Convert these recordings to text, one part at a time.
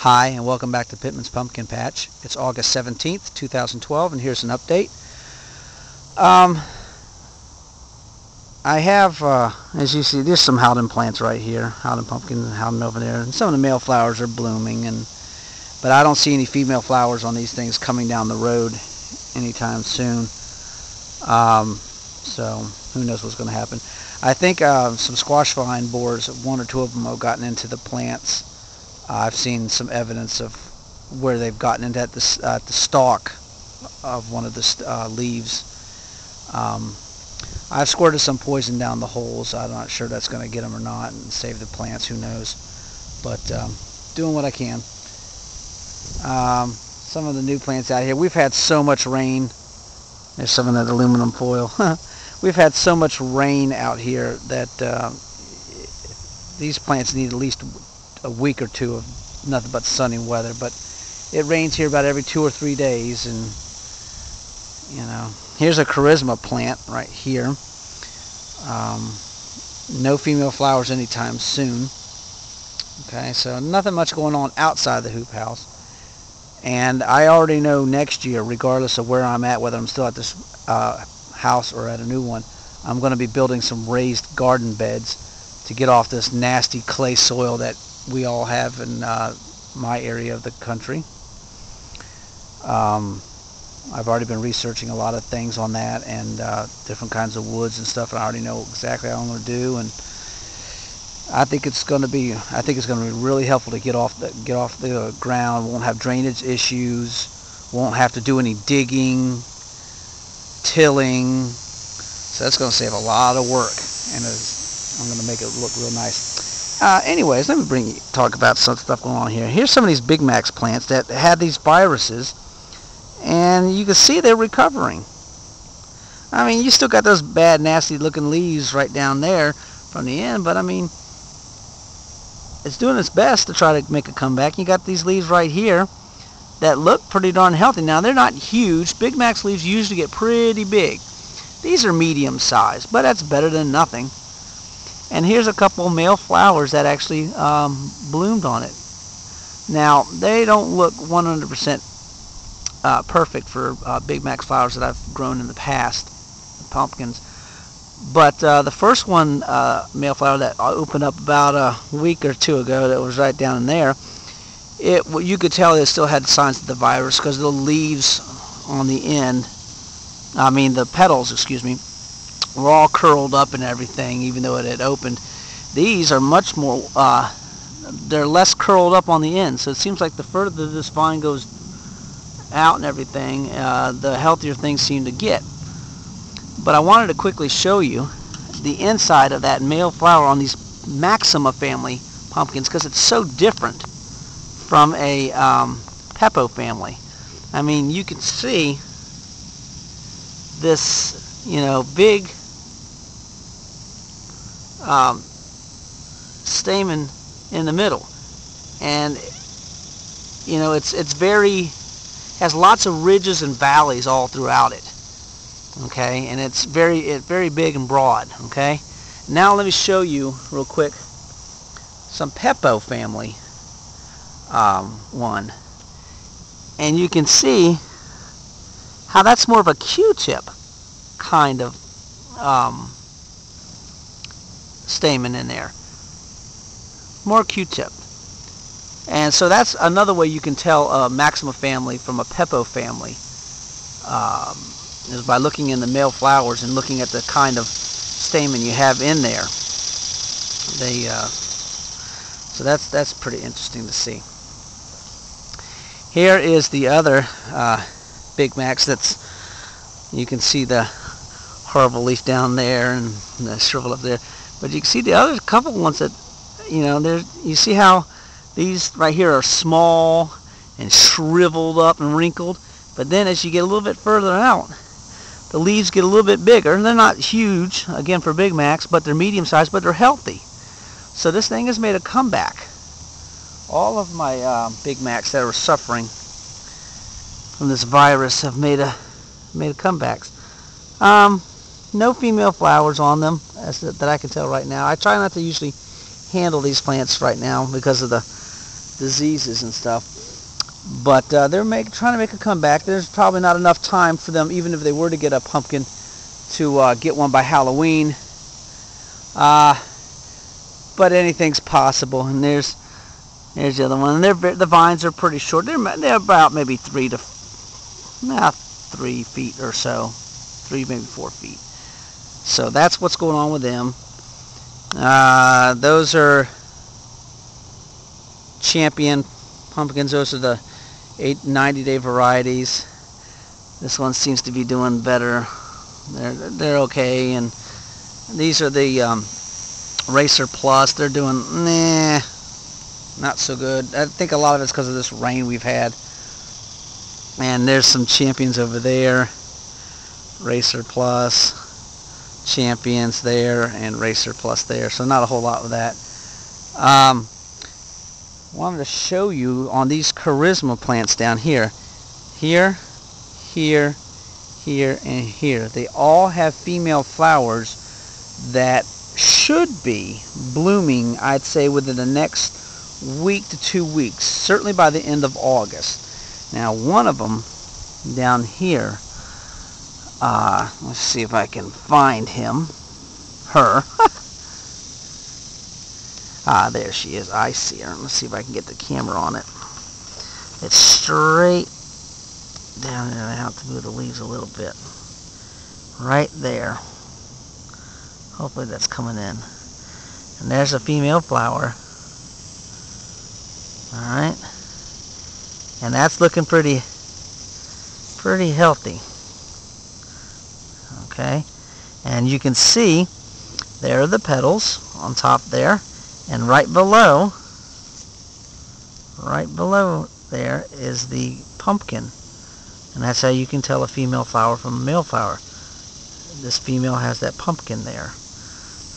Hi, and welcome back to Pittman's Pumpkin Patch. It's August 17th, 2012, and here's an update. I have, as you see, there's some Howden plants right here. Howden pumpkin and Howden over there. And some of the male flowers are blooming, but I don't see any female flowers on these things coming down the road anytime soon. So who knows what's going to happen. I think some squash vine borers, one or two of them have gotten into the plants. I've seen some evidence of where they've gotten into the stalk of one of the leaves. I've squirted some poison down the holes. I'm not sure that's going to get them or not and save the plants. Who knows? But doing what I can. Some of the new plants out here. We've had so much rain. There's some of that aluminum foil. We've had so much rain out here that these plants need at least a week or two of nothing but sunny weather. But it rains here about every 2 or 3 days, and you know, here's a charisma plant right here. No female flowers anytime soon. Okay, so nothing much going on outside the hoop house. And I already know next year, regardless of where I'm at, whether I'm still at this house or at a new one, I'm going to be building some raised garden beds to get off this nasty clay soil that we all have in my area of the country. I've already been researching a lot of things on that and different kinds of woods and stuff, and I already know exactly what I'm going to do. And I think it's going to be really helpful to get off the ground. Won't have drainage issues. Won't have to do any digging, tilling. So that's going to save a lot of work, and I'm going to make it look real nice. Anyways, let me talk about some stuff going on here. Here's some of these Big Max plants that had these viruses, and you can see they're recovering. I mean, you still got those bad, nasty-looking leaves right down there from the end, but I mean, it's doing its best to try to make a comeback. You got these leaves right here that look pretty darn healthy. Now, they're not huge. Big Max leaves usually get pretty big. These are medium sized, but that's better than nothing. And here's a couple male flowers that actually bloomed on it. Now, they don't look 100% perfect for Big Max flowers that I've grown in the past, pumpkins. But the first one, male flower that opened up about a week or two ago, that was right down in there, you could tell it still had signs of the virus because the leaves on the end, the petals, excuse me, were all curled up and everything, even though it had opened. These are much more, they're less curled up on the end, so it seems like the further this vine goes out and everything, the healthier things seem to get. But I wanted to quickly show you the inside of that male flower on these Maxima family pumpkins, because it's so different from a Peppo family. I mean, you can see this, big stamen in the middle, and it's very, has lots of ridges and valleys all throughout it. Okay, and it's very big and broad. Okay, now let me show you real quick some Peppo family one, and you can see how that's more of a Q-tip kind of stamen in there, more Q-tip. And so that's another way you can tell a Maxima family from a Peppo family, is by looking in the male flowers and looking at the kind of stamen you have in there. So that's pretty interesting to see. Here is the other Big Max. You can see the horrible leaf down there and the shrivel up there, but you can see the other couple ones that, you see how these right here are small and shriveled up and wrinkled, but then as you get a little bit further out, the leaves get a little bit bigger. They're not huge, again, for Big Max, but they're medium sized, but they're healthy. So this thing has made a comeback. All of my Big Max that are suffering from this virus have made a comebacks. No female flowers on them, that I can tell right now. I try not to usually handle these plants right now because of the diseases and stuff. But they're trying to make a comeback. There's probably not enough time for them, even if they were to get a pumpkin, to get one by Halloween. But anything's possible. And there's the other one. And the vines are pretty short. They're about maybe 3 feet or so, 3 maybe 4 feet. So that's what's going on with them. Those are champion pumpkins. Those are the 90-day varieties. This one seems to be doing better. They're okay. And these are the Racer Plus. They're doing not so good. I think a lot of it's because of this rain we've had. And there's some champions over there. Racer Plus, champions there, and Racer Plus there. So not a whole lot with that. Wanted to show you on these charisma plants down here. Here, here, here, and here. They all have female flowers that should be blooming, I'd say, within the next week to 2 weeks. Certainly by the end of August. Now, one of them down here, let's see if I can find him. Her. There she is. I see her. Let's see if I can get the camera on it. It's straight down there. I have to move the leaves a little bit. Right there. Hopefully that's coming in. And there's a female flower. Alright. And that's looking pretty healthy. Okay. And you can see there are the petals on top there. And right below there is the pumpkin. And that's how you can tell a female flower from a male flower. This female has that pumpkin there.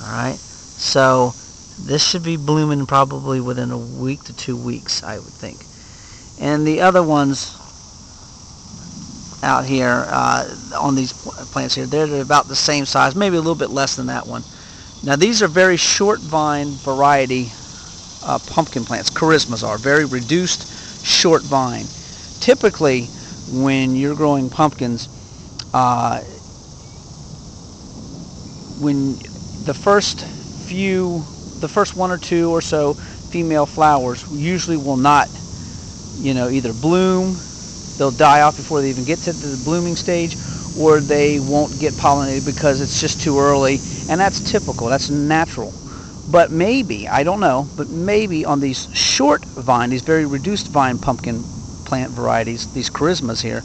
Alright, so this should be blooming probably within a week to 2 weeks, I would think. And the other ones out here on these plants here, they're about the same size, maybe a little bit less than that one. Now these are very short vine variety pumpkin plants. Charismas are very reduced short vine. Typically when you're growing pumpkins, when the first 1 or 2 or so female flowers usually will not, either bloom, they'll die off before they even get to the blooming stage, or they won't get pollinated because it's just too early. And that's typical, that's natural. But maybe, I don't know, but maybe on these short vine, these very reduced vine pumpkin plant varieties, these charismas here,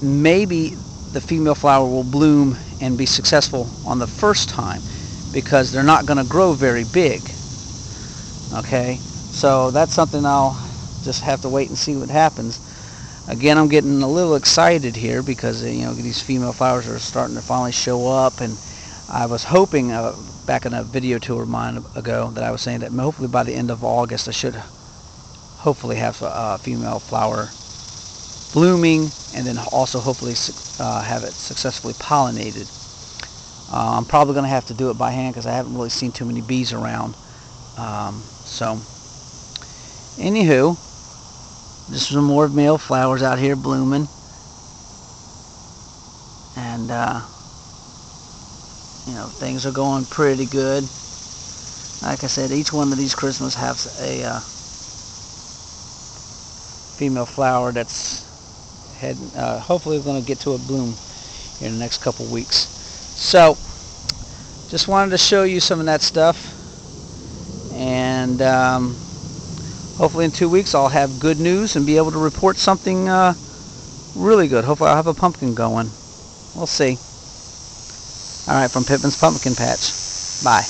maybe the female flower will bloom and be successful on the first time because they're not going to grow very big. Okay, so that's something I'll just have to wait and see what happens. Again, I'm getting a little excited here because these female flowers are starting to finally show up, and I was hoping back in a video tour of mine ago that I was saying that hopefully by the end of August I should hopefully have a female flower blooming, and then also hopefully have it successfully pollinated. I'm probably going to have to do it by hand because I haven't really seen too many bees around. So, anywho, just some more male flowers out here blooming. And, things are going pretty good. Like I said, each one of these Christmas has a female flower that's hopefully going to get to a bloom in the next couple weeks. So, just wanted to show you some of that stuff. And hopefully in 2 weeks I'll have good news and be able to report something really good. Hopefully I'll have a pumpkin going. We'll see. Alright, from Pittman's Pumpkin Patch. Bye.